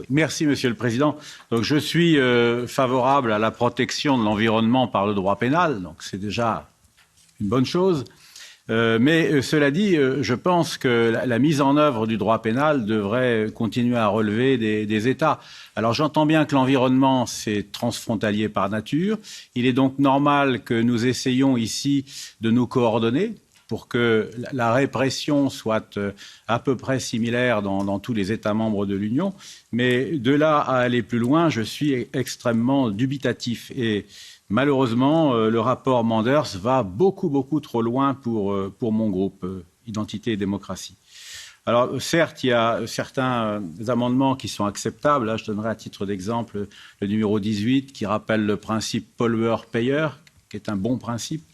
Merci, Monsieur le Président. Donc, je suis favorable à la protection de l'environnement par le droit pénal, donc c'est déjà une bonne chose. Mais cela dit, je pense que la mise en œuvre du droit pénal devrait continuer à relever des États. Alors j'entends bien que l'environnement, c'est transfrontalier par nature. Il est donc normal que nous essayions ici de nous coordonner pour que la répression soit à peu près similaire dans tous les États membres de l'Union. Mais de là à aller plus loin, je suis extrêmement dubitatif. Et malheureusement, le rapport Manders va beaucoup trop loin pour mon groupe, Identité et démocratie. Alors, certes, il y a certains amendements qui sont acceptables. Là, je donnerai à titre d'exemple le numéro 18 qui rappelle le principe pollueur-payeur, qui est un bon principe.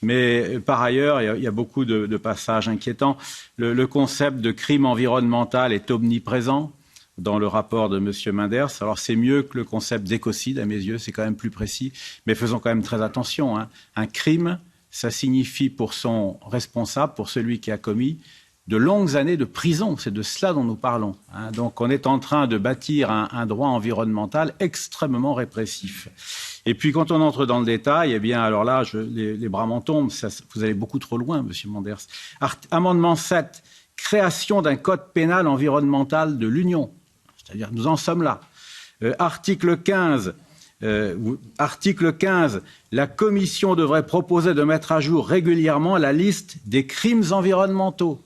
Mais par ailleurs, il y a beaucoup de passages inquiétants. Le concept de crime environnemental est omniprésent dans le rapport de M. Manders. Alors c'est mieux que le concept d'écocide, à mes yeux, c'est quand même plus précis. Mais faisons quand même très attention. Un crime, ça signifie pour son responsable, pour celui qui a commis, de longues années de prison. C'est de cela dont nous parlons. Donc on est en train de bâtir un droit environnemental extrêmement répressif. Et puis quand on entre dans le détail, eh bien alors là, les bras m'en tombent. Vous allez beaucoup trop loin, M. Manders. Amendement 7, création d'un code pénal environnemental de l'Union. C'est-à-dire, nous en sommes là. Article 15, la Commission devrait proposer de mettre à jour régulièrement la liste des crimes environnementaux.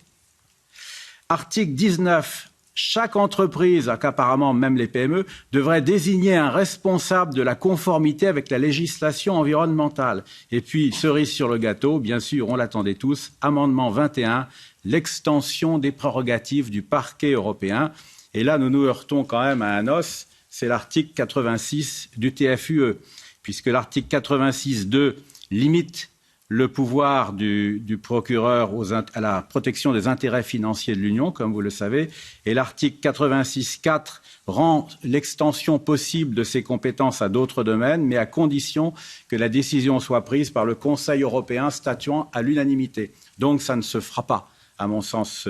Article 19, chaque entreprise, apparemment même les PME, devrait désigner un responsable de la conformité avec la législation environnementale. Et puis, cerise sur le gâteau, bien sûr, on l'attendait tous, amendement 21, l'extension des prérogatives du parquet européen. Et là, nous nous heurtons quand même à un os, c'est l'article 86 du TFUE, puisque l'article 86.2 limite le pouvoir du procureur à la protection des intérêts financiers de l'Union, comme vous le savez, et l'article 86.4 rend l'extension possible de ses compétences à d'autres domaines, mais à condition que la décision soit prise par le Conseil européen statuant à l'unanimité. Donc ça ne se fera pas, à mon sens,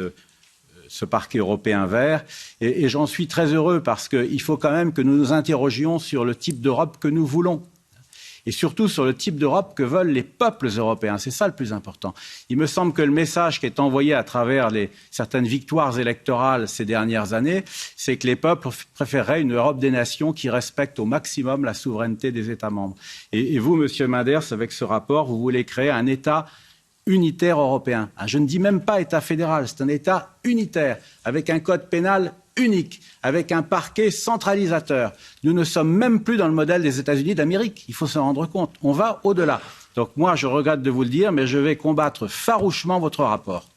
ce parquet européen vert. Et j'en suis très heureux parce qu'il faut quand même que nous nous interrogions sur le type d'Europe que nous voulons. Et surtout sur le type d'Europe que veulent les peuples européens. C'est ça le plus important. Il me semble que le message qui est envoyé à travers certaines victoires électorales ces dernières années, c'est que les peuples préféreraient une Europe des nations qui respecte au maximum la souveraineté des États membres. Et vous, Monsieur Manders, avec ce rapport, vous voulez créer un État unitaire européen. Je ne dis même pas État fédéral, c'est un État unitaire, avec un code pénal unique, avec un parquet centralisateur. Nous ne sommes même plus dans le modèle des États-Unis d'Amérique. Il faut s'en rendre compte. On va au-delà. Donc moi, je regrette de vous le dire, mais je vais combattre farouchement votre rapport.